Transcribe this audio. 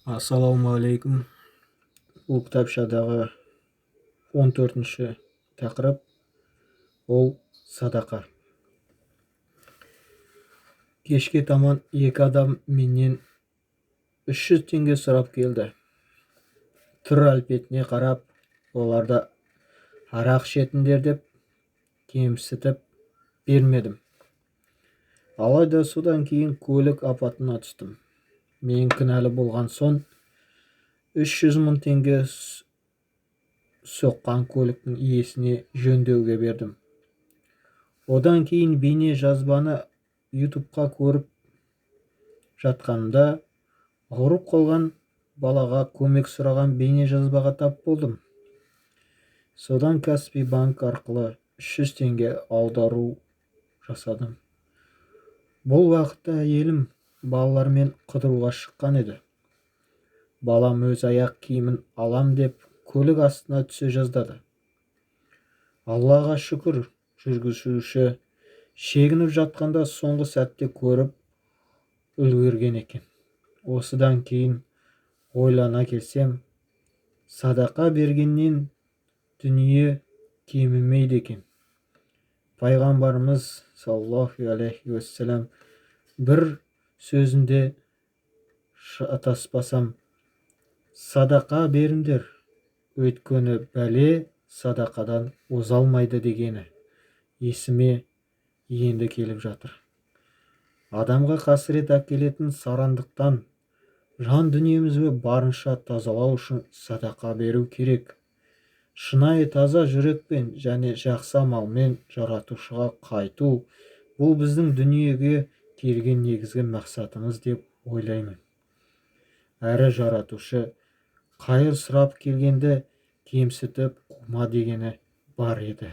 Ассалаумағалейкум. Бұл кітапшадағы 14-ші тақырып ол садақа. Кешке таман екі адам менен 300 теңге сұрап келді. Түр әлпетіне қарап, оларда арақ ішетіндер деп кемсітіп бермедім. Алайда содан кейін көлік апатына түстім. Мен кінәлі болған соң 300 мың теңге соққан көліктің иесіне жөндеуге бердім. Одан кейін бейне жазбаны ютубқа көріп жатқанымда ауырып қалған балаға көмек сұраған бейне жазбаға тап болдым. Содан Каспий банк арқылы 300 теңге аудару жасадым. Бұл уақытта әйелім балалармен қыдыруға шыққан еді. Балам өз аяқ киімін алам деп көлік астына түсе жаздады. Аллаға шүкір, жүргізуші шегініп жатқанда соңғы сәтте көріп үлгерген екен. Осыдан кейін ойлана келсем, садақа бергеннен дүние кемімейді екен. Пайғамбарымыз саллаллаху алейхи уассалам бір сөзінде, шатаспасам, садақа беріңдер, өйткені бәле садақадан озалмайды дегені есіме енді келіп жатыр. Адамға қасірет әкелетін сарандықтан жан дүниемізді барынша тазалау үшін садақа беру керек. Шынайы таза жүрекпен және жақсы амалмен жаратушыға қайту – бұл біздің дүниеге келген негізгі мақсатымыз деп ойлаймын. Әрі жаратушы қайыр сұрап келгенде кемсітіп қума дегені бар еді.